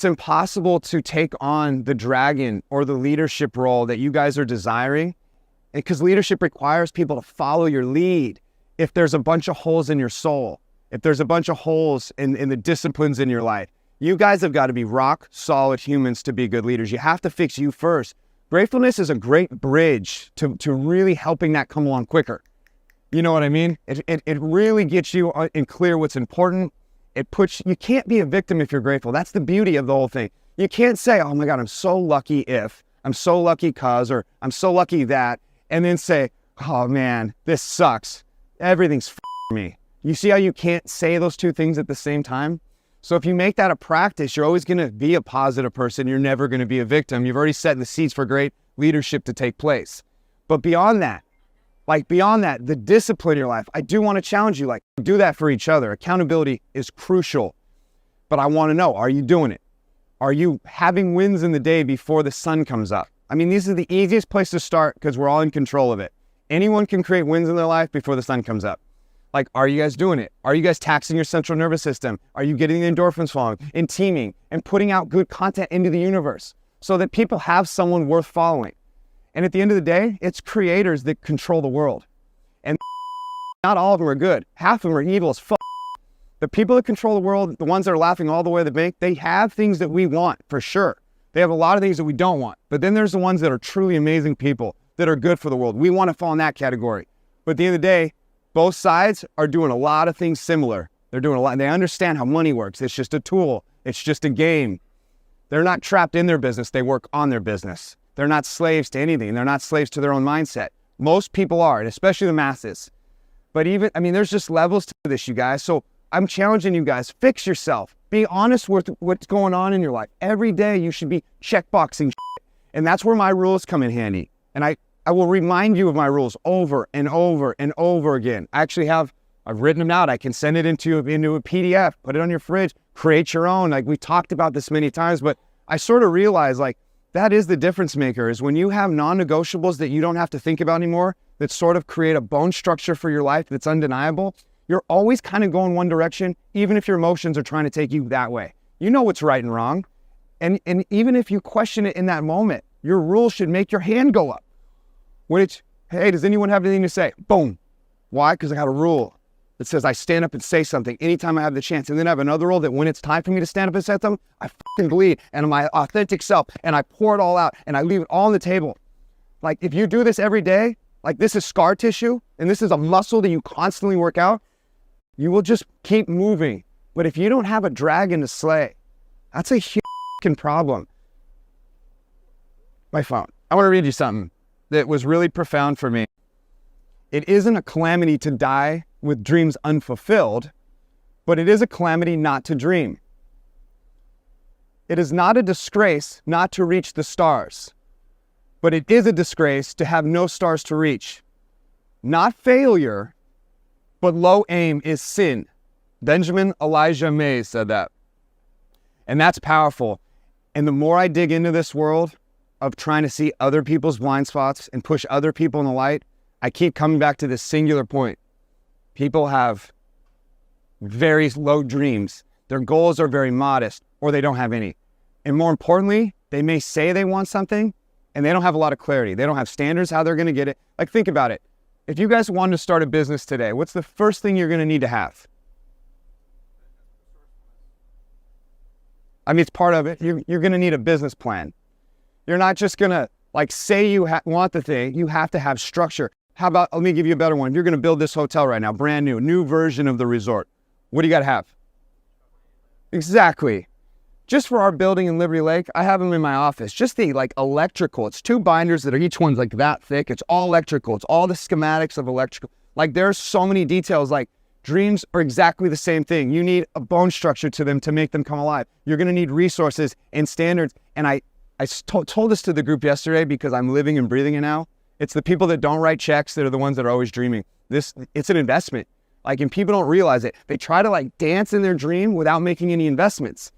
It's impossible to take on the dragon or the leadership role that you guys are desiring, because leadership requires people to follow your lead. If there's a bunch of holes in your soul, if there's a bunch of holes in the disciplines in your life, you guys have got to be rock solid humans to be good leaders. You have to fix you first. Gratefulness is a great bridge to really helping that come along quicker. You know what I mean? It really gets you in clear what's important. You can't be a victim if you're grateful. That's the beauty of the whole thing. You can't say, oh my God, I'm so lucky if, I'm so lucky cause, or I'm so lucky that, and then say, oh man, this sucks. Everything's for me. You see how you can't say those two things at the same time? So if you make that a practice, you're always going to be a positive person. You're never going to be a victim. You've already set the seeds for great leadership to take place. But beyond that, the discipline in your life, I do want to challenge you, do that for each other. Accountability is crucial. But I want to know, are you doing it? Are you having wins in the day before the sun comes up? I mean, these are the easiest place to start because we're all in control of it. Anyone can create wins in their life before the sun comes up. Are you guys doing it? Are you guys taxing your central nervous system? Are you getting the endorphins flowing and teaming and putting out good content into the universe so that people have someone worth following? And at the end of the day, it's creators that control the world. And not all of them are good. Half of them are evil as fuck. The people that control the world, the ones that are laughing all the way to the bank, they have things that we want, for sure. They have a lot of things that we don't want. But then there's the ones that are truly amazing people that are good for the world. We want to fall in that category. But at the end of the day, both sides are doing a lot of things similar. They're doing a lot. They understand how money works. It's just a tool. It's just a game. They're not trapped in their business. They work on their business. They're not slaves to anything. They're not slaves to their own mindset. Most people are, and especially the masses. But there's just levels to this, you guys. So I'm challenging you guys, fix yourself. Be honest with what's going on in your life. Every day you should be checkboxing shit. And that's where my rules come in handy. And I will remind you of my rules over and over and over again. I've written them out. I can send it into a PDF, put it on your fridge, create your own. We talked about this many times, but I sort of realized that is the difference maker, is when you have non-negotiables that you don't have to think about anymore, that sort of create a bone structure for your life that's undeniable. You're always kind of going one direction, even if your emotions are trying to take you that way. You know what's right and wrong. And even if you question it in that moment, your rules should make your hand go up. Hey, does anyone have anything to say? Boom. Why? Because I got a rule that says I stand up and say something anytime I have the chance. And then I have another rule that when it's time for me to stand up and say something, I fucking bleed and I'm my authentic self and I pour it all out and I leave it all on the table. If you do this every day, this is scar tissue and this is a muscle that you constantly work out, you will just keep moving. But if you don't have a dragon to slay, that's a huge problem. My phone. I want to read you something that was really profound for me. It isn't a calamity to die with dreams unfulfilled, but it is a calamity not to dream. It is not a disgrace not to reach the stars, but it is a disgrace to have no stars to reach. Not failure, but low aim is sin. Benjamin Elijah Mays said that. And that's powerful. And the more I dig into this world of trying to see other people's blind spots and push other people in the light, I keep coming back to this singular point. People have very low dreams. Their goals are very modest, or they don't have any. And more importantly, they may say they want something and they don't have a lot of clarity. They don't have standards how they're going to get it. Think about it. If you guys wanted to start a business today, what's the first thing you're going to need to have? It's part of it. You're going to need a business plan. You're not just going to say you want the thing. You have to have structure. How about, let me give you a better one. You're going to build this hotel right now, brand new version of the resort. What do you got to have? Exactly. Just for our building in Liberty Lake, I have them in my office. Just the electrical. It's 2 binders that are each one's that thick. It's all electrical. It's all the schematics of electrical. There's so many details. Dreams are exactly the same thing. You need a bone structure to them to make them come alive. You're going to need resources and standards. And I told this to the group yesterday because I'm living and breathing it now. It's the people that don't write checks that are the ones that are always dreaming. It's an investment. And people don't realize it. They try to dance in their dream without making any investments.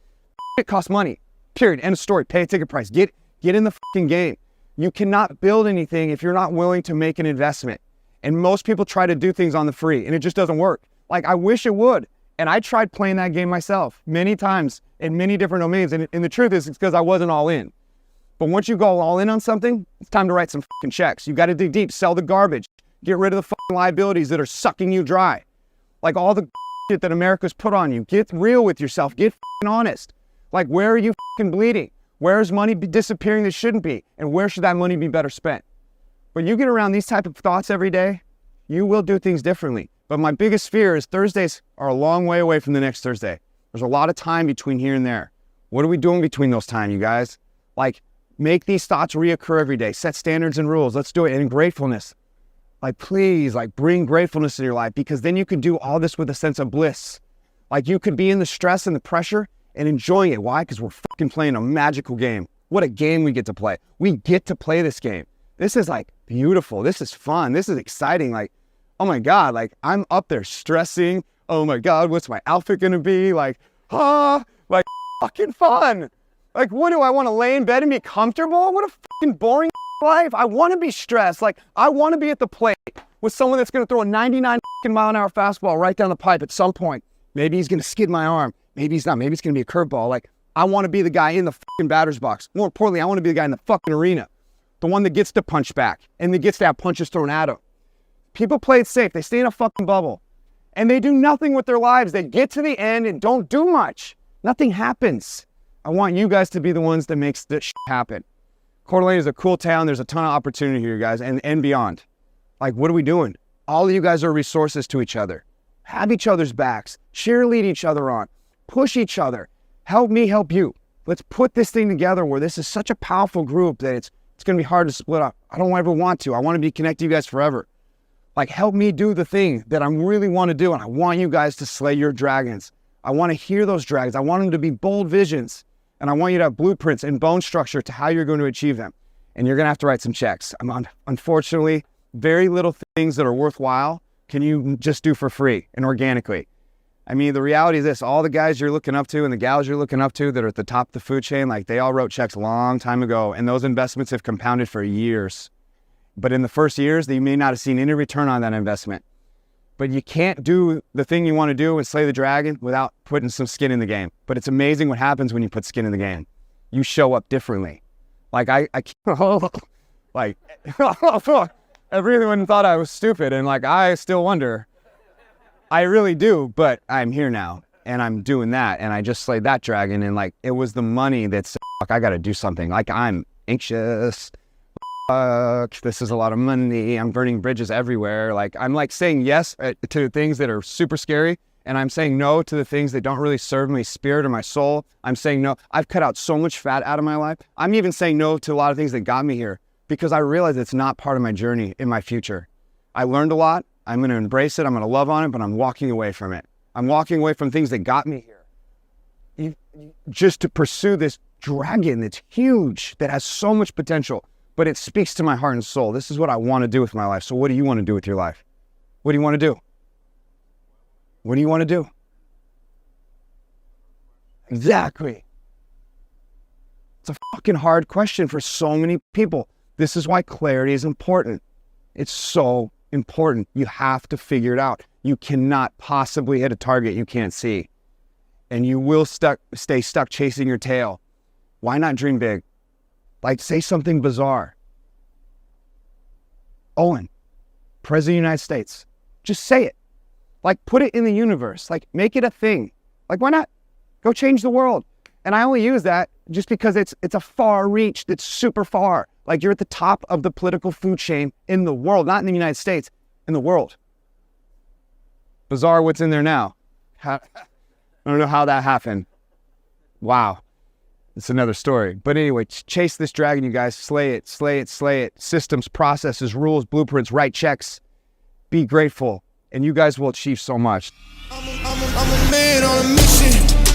It costs money. Period. End of story. Pay a ticket price. Get in the fucking game. You cannot build anything if you're not willing to make an investment. And most people try to do things on the free and it just doesn't work. I wish it would. And I tried playing that game myself many times in many different domains. And the truth is, it's because I wasn't all in. But once you go all in on something, it's time to write some fucking checks. You got to dig deep, sell the garbage, get rid of the fucking liabilities that are sucking you dry. Like all the shit that America's put on you. Get real with yourself. Get fucking honest. Like, where are you fucking bleeding? Where is money disappearing that shouldn't be? And where should that money be better spent? When you get around these type of thoughts every day, you will do things differently. But my biggest fear is Thursdays are a long way away from the next Thursday. There's a lot of time between here and there. What are we doing between those time, you guys? Like, make these thoughts reoccur every day. Set standards and rules. Let's do it. And gratefulness. Like, please, like, bring gratefulness in your life, because then you can do all this with a sense of bliss. Like, you could be in the stress and the pressure and enjoying it. Why? Because we're fucking playing a magical game. What a game we get to play. We get to play this game. This is like beautiful. This is fun. This is exciting. Like, oh my God, like I'm up there stressing. Oh my God, what's my outfit gonna be? Like, like fucking fun. Like, what do I want to lay in bed and be comfortable? What a fucking boring life. I want to be stressed. Like, I want to be at the plate with someone that's going to throw a 99 mile an hour fastball right down the pipe at some point. Maybe he's going to skid my arm. Maybe he's not. Maybe it's going to be a curveball. Like, I want to be the guy in the fucking batter's box. More importantly, I want to be the guy in the fucking arena. The one that gets to punch back and that gets to have punches thrown at him. People play it safe. They stay in a fucking bubble. And they do nothing with their lives. They get to the end and don't do much. Nothing happens. I want you guys to be the ones that makes this shit happen. Coeur d'Alene is a cool town. There's a ton of opportunity here, guys, and beyond. Like, what are we doing? All of you guys are resources to each other. Have each other's backs. Cheerlead each other on. Push each other. Help me help you. Let's put this thing together where this is such a powerful group that it's going to be hard to split up. I don't ever want to. I want to be connected to you guys forever. Like, help me do the thing that I really want to do, and I want you guys to slay your dragons. I want to hear those dragons. I want them to be bold visions, and I want you to have blueprints and bone structure to how you're going to achieve them. And you're going to have to write some checks. Unfortunately, very little things that are worthwhile can you just do for free and organically. I mean, the reality is this, all the guys you're looking up to and the gals you're looking up to that are at the top of the food chain, like, they all wrote checks a long time ago, and those investments have compounded for years. But in the first years, you may not have seen any return on that investment. But you can't do the thing you want to do and slay the dragon without putting some skin in the game. But it's amazing what happens when you put skin in the game. You show up differently. Like, I like, everyone thought I was stupid, and like, I still wonder. I really do, but I'm here now, and I'm doing that, and I just slayed that dragon, and like, it was the money that said, fuck, I gotta do something. Like, I'm anxious. This is a lot of money. I'm burning bridges everywhere. Like, I'm like saying yes to things that are super scary, and I'm saying no to the things that don't really serve my spirit or my soul. I'm saying no. I've cut out so much fat out of my life. I'm even saying no to a lot of things that got me here because I realize it's not part of my journey in my future. I learned a lot. I'm going to embrace it. I'm going to love on it, but I'm walking away from it. I'm walking away from things that got me here. Just to pursue this dragon that's huge, that has so much potential, but it speaks to my heart and soul. This is what I want to do with my life. So what do you want to do with your life? What do you want to do? What do you want to do? Exactly. It's a fucking hard question for so many people. This is why clarity is important. It's so important. You have to figure it out. You cannot possibly hit a target you can't see. And you will stay stuck chasing your tail. Why not dream big? Like, say something bizarre. Owen, President of the United States. Just say it. Like, put it in the universe. Like, make it a thing. Like, why not? Go change the world. And I only use that just because it's a far reach that's super far. Like, you're at the top of the political food chain in the world, not in the United States, in the world. Bizarre what's in there now. I don't know how that happened. Wow. It's another story. But anyway, chase this dragon, you guys. Slay it, slay it, slay it. Systems, processes, rules, blueprints, write checks. Be grateful. And you guys will achieve so much. I'm a man on a mission.